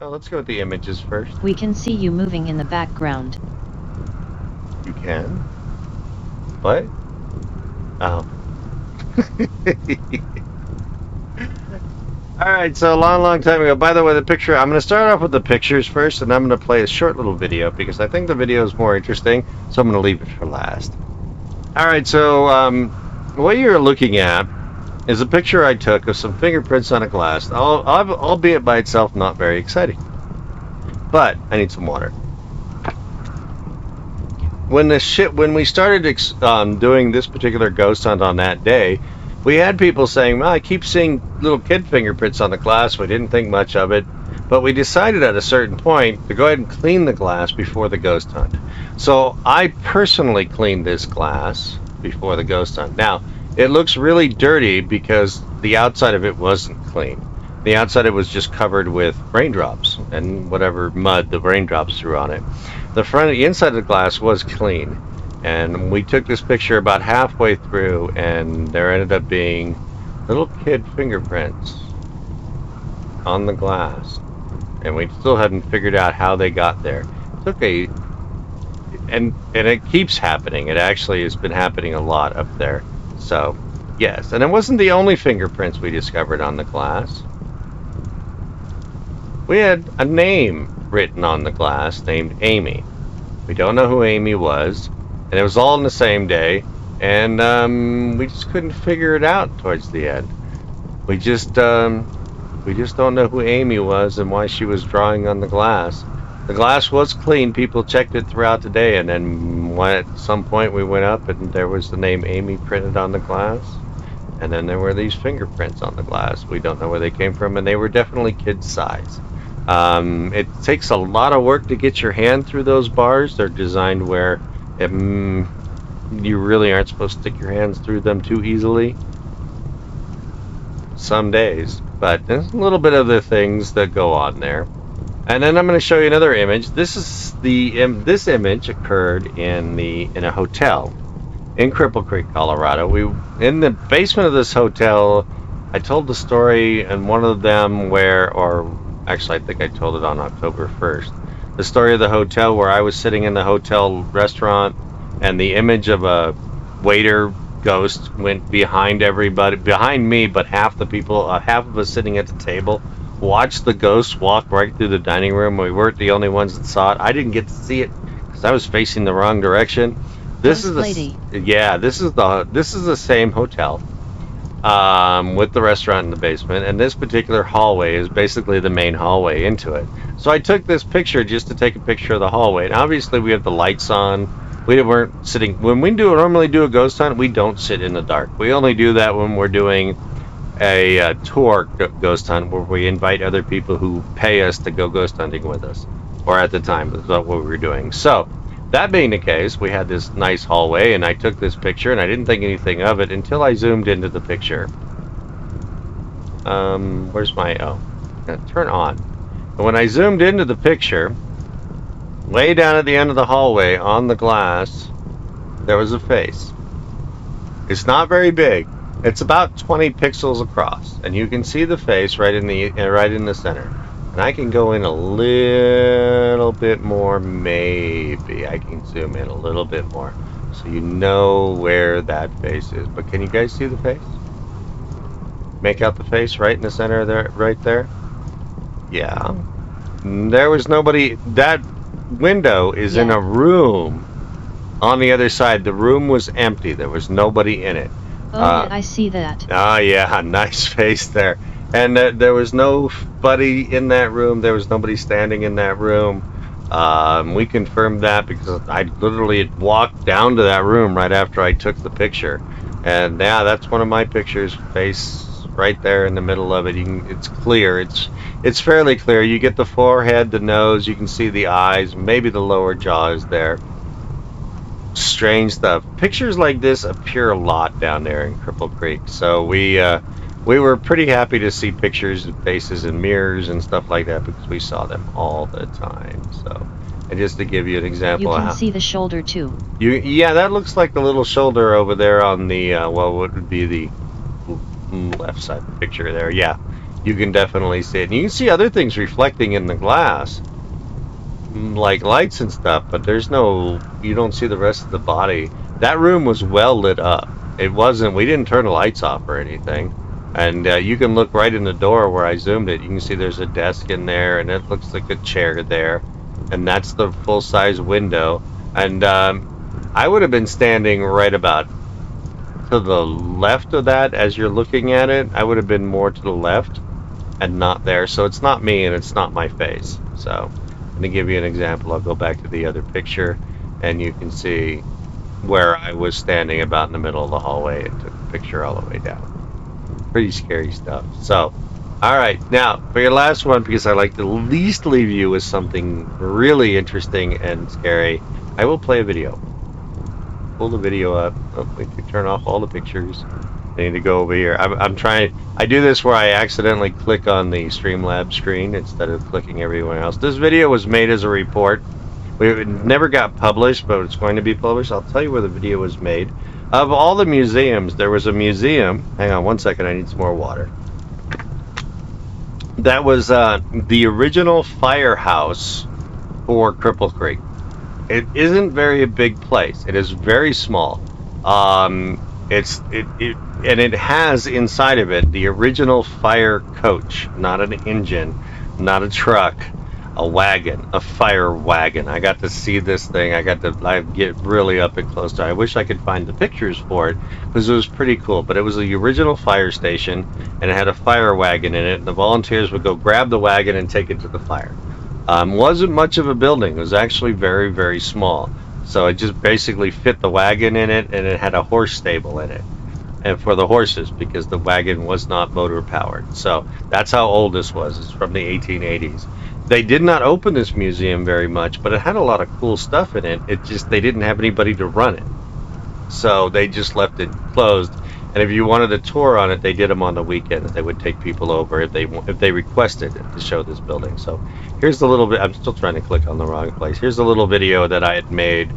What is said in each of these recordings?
Oh, let's go with the images first. We can see you moving in the background. You can. What? Oh. Alright, so a long time ago. By the way, the picture, I'm going to start off with the pictures first, and I'm going to play a short little video because I think the video is more interesting, so I'm going to leave it for last. Alright, so what you're looking at is a picture I took of some fingerprints on a glass, albeit by itself not very exciting. But I need some water. When we started doing this particular ghost hunt on that day, we had people saying, well, I keep seeing little kid fingerprints on the glass. We didn't think much of it, but we decided at a certain point to go ahead and clean the glass before the ghost hunt. So I personally cleaned this glass before the ghost hunt. Now, it looks really dirty because the outside of it wasn't clean. The outside of it was just covered with raindrops and whatever mud the raindrops threw on it. The inside of the glass was clean. And we took this picture about halfway through, and there ended up being little kid fingerprints on the glass. And we still hadn't figured out how they got there. It took and it keeps happening. It actually has been happening a lot up there. So, yes. And it wasn't the only fingerprints we discovered on the glass. We had a name written on the glass named Amy. We don't know who Amy was. And it was all in the same day, and we just couldn't figure it out towards the end. We just don't know who Amy was and why she was drawing on the glass. The glass was clean. People checked it throughout the day, and then at some point we went up, and there was the name Amy printed on the glass. And then there were these fingerprints on the glass. We don't know where they came from, and they were definitely kid size. It takes a lot of work to get your hand through those bars. They're designed where you really aren't supposed to stick your hands through them too easily. Some days, but there's a little bit of the things that go on there. And then I'm going to show you another image. This image occurred in a hotel in Cripple Creek, Colorado. In the basement of this hotel. I told the story in one of them actually I think I told it on October 1st. The story of the hotel where I was sitting in the hotel restaurant and the image of a waiter ghost went behind me, but half of us sitting at the table watched the ghost walk right through the dining room. We weren't the only ones that saw it. I didn't get to see it because I was facing the wrong direction. This is the same hotel. With the restaurant in the basement, and this particular hallway is basically the main hallway into it. So I took this picture just to take a picture of the hallway, and obviously we have the lights on. We weren't sitting, when we normally do a ghost hunt, we don't sit in the dark. We only do that when we're doing a tour ghost hunt where we invite other people who pay us to go ghost hunting with us, or at the time, that's what we were doing. So that being the case, we had this nice hallway, and I took this picture, and I didn't think anything of it until I zoomed into the picture. Where's my, turn on. And when I zoomed into the picture, way down at the end of the hallway on the glass, there was a face. It's not very big. It's about 20 pixels across, and you can see the face right in the center. And I can go in a little bit more, maybe. I can zoom in a little bit more so you know where that face is. But can you guys see the face? Make out the face right in the center there, right there? Yeah. There was nobody. That window is in a room on the other side. The room was empty. There was nobody in it. Oh, I see that. Oh, yeah. Nice face there. And there was nobody in that room. There was nobody standing in that room. We confirmed that because I literally walked down to that room right after I took the picture. And yeah, that's one of my pictures. Face right there in the middle of it. It's clear. It's fairly clear. You get the forehead, the nose. You can see the eyes. Maybe the lower jaw is there. Strange stuff. Pictures like this appear a lot down there in Cripple Creek. So we were pretty happy to see pictures and faces and mirrors and stuff like that because we saw them all the time. So, and just to give you an example, you can see the shoulder too. Yeah, that looks like the little shoulder over there on the what would be the left side picture there. Yeah, you can definitely see it. And you can see other things reflecting in the glass, like lights and stuff, but you don't see the rest of the body. That room was well lit up. We didn't turn the lights off or anything. And you can look right in the door where I zoomed it. You can see there's a desk in there, and it looks like a chair there. And that's the full size window. And I would have been standing right about to the left of that as you're looking at it. I would have been more to the left and not there. So it's not me and it's not my face. So I'm going to give you an example. I'll go back to the other picture and you can see where I was standing about in the middle of the hallway and took a picture all the way down. Pretty scary stuff. So, all right. Now, for your last one, because I like to at least leave you with something really interesting and scary, I will play a video. Pull the video up. Oh, we can turn off all the pictures. I need to go over here. I'm trying. I do this where I accidentally click on the Streamlabs screen instead of clicking everywhere else. This video was made as a report. It never got published, but it's going to be published. I'll tell you where the video was made. Of all the museums, there was a museum. Hang on one second. I need some more water. That was the original firehouse for Cripple Creek. It isn't very a big place. It is very small. And it has inside of it the original fire coach, not an engine, not a truck, a wagon, a fire wagon. I got to see this thing. I get really up and close to it. I wish I could find the pictures for it because it was pretty cool. But it was the original fire station and it had a fire wagon in it. And the volunteers would go grab the wagon and take it to the fire. Wasn't much of a building. It was actually very, very small. So it just basically fit the wagon in it, and it had a horse stable in it. And for the horses, because the wagon was not motor powered. So that's how old this was. It's from the 1880s. They did not open this museum very much, but it had a lot of cool stuff in it. They didn't have anybody to run it. So they just left it closed. And if you wanted a tour on it, they did them on the weekend. They would take people over if they requested it to show this building. So here's the little bit. I'm still trying to click on the wrong place. Here's a little video that I had made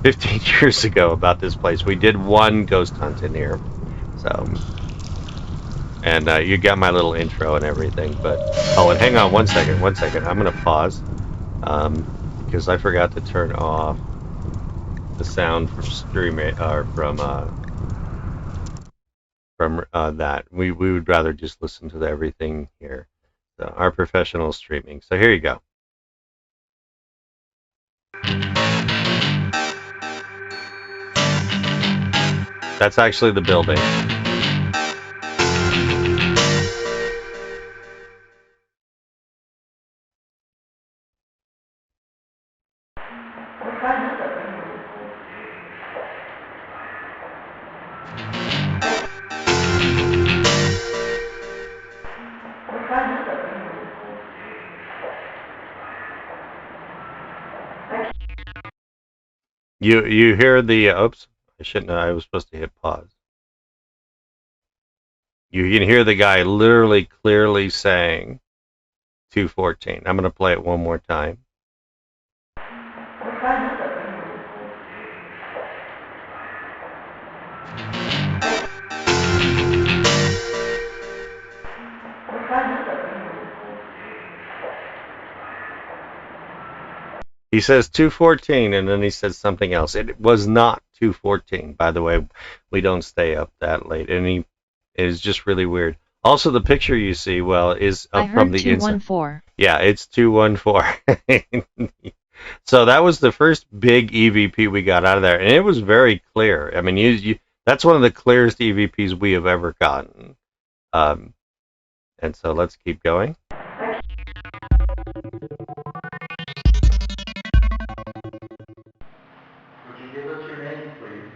15 years ago about this place. We did one ghost hunt in here. So, and you got my little intro and everything. But and hang on one second. I'm gonna pause because I forgot to turn off the sound from streaming or from that. We would rather just listen to everything here. So our professional streaming. So here you go. That's actually the building. You hear the oops, I shouldn't have, I was supposed to hit pause. You can hear the guy literally clearly saying 214. I'm going to play it one more time. He says 214 and then he says something else. It was not 214, by the way. We don't stay up that late. And it is just really weird. Also, the picture you see, is up from the 214. Inside. Yeah, it's 214. So that was the first big EVP we got out of there. And it was very clear. I mean, that's one of the clearest EVPs we have ever gotten. And so let's keep going. Would you give us your name, please?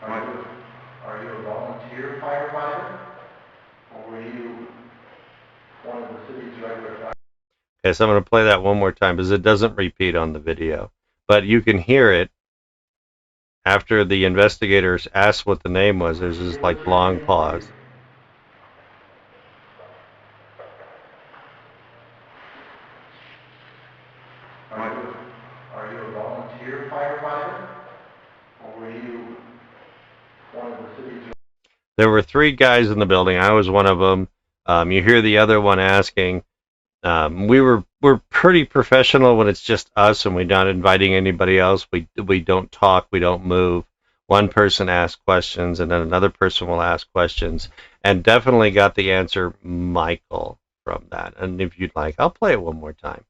Are you a volunteer firefighter? Or were you one of the city's regular firefighters? Okay, so I'm going to play that one more time because it doesn't repeat on the video. But you can hear it after the investigators asked what the name was. There's this like long pause. Are you a volunteer firefighter? Or were you one of the city? There were three guys in the building. I was one of them. You hear the other one asking. We're pretty professional when it's just us and we're not inviting anybody else. We don't talk. We don't move. One person asks questions, and then another person will ask questions, and definitely got the answer Michael from that. And if you'd like, I'll play it one more time.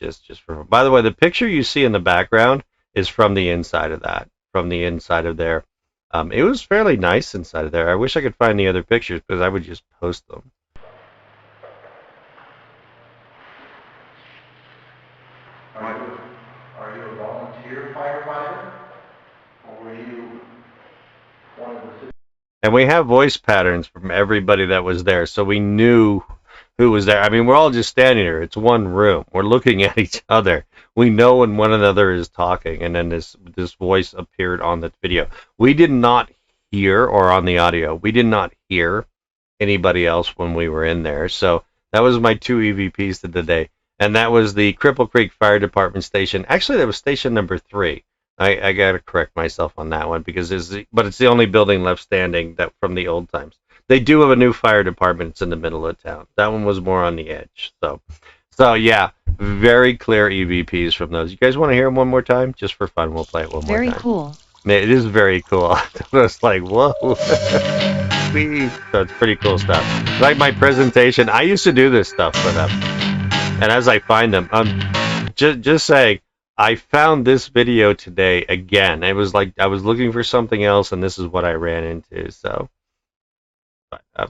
Just for. By the way, the picture you see in the background is from the inside of that, from the inside of there. It was fairly nice inside of there. I wish I could find the other pictures because I would just post them. Are you a volunteer firefighter? Or were you one of the city? And we have voice patterns from everybody that was there, so we knew who was there. I mean, we're all just standing here. It's one room. We're looking at each other. We know when one another is talking, and then this voice appeared on the video. We did not hear, or on the audio, we did not hear anybody else when we were in there. So that was my two EVPs of the day. And that was the Cripple Creek Fire Department station. Actually, that was station number 3. I got to correct myself on that one because it's the only building left standing that from the old times. They do have a new fire department. It's in the middle of town. That one was more on the edge. So yeah, very clear EVPs from those. You guys want to hear them one more time? Just for fun, we'll play it one more time. Very cool. It is very cool. It's like, whoa. So it's pretty cool stuff. Like my presentation, I used to do this stuff for them. And as I find them, just saying, I found this video today again. It was like I was looking for something else, and this is what I ran into. So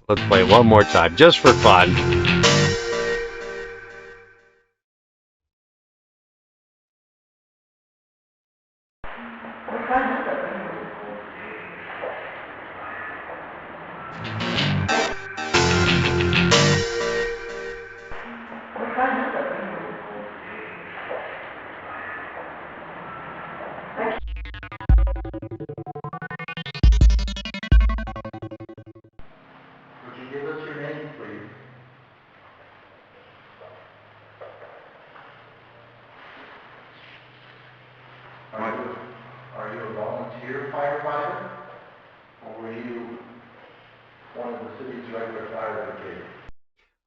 let's play it one more time, just for fun. Would you give us your name, please? Are you a volunteer firefighter? Or were you one of the city's regular fire brigade?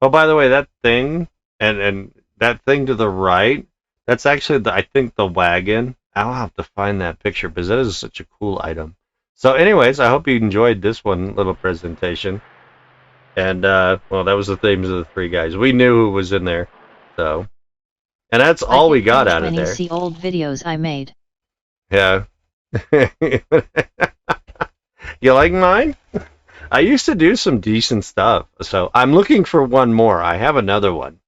Oh, by the way, that thing and that thing to the right, that's actually I think the wagon. I'll have to find that picture because that is such a cool item. So anyways, I hope you enjoyed this one little presentation. And well, that was the themes of the three guys. We knew who was in there. So, and that's all we got out of there. When you see old videos I made. Yeah. You like mine? I used to do some decent stuff, so I'm looking for one more. I have another one,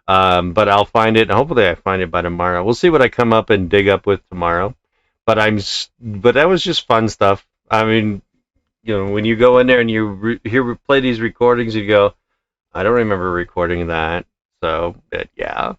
but I'll find it. Hopefully, I find it by tomorrow. We'll see what I come up and dig up with tomorrow. But that was just fun stuff. I mean, you know, when you go in there and you play these recordings, you go, I don't remember recording that. So, but yeah.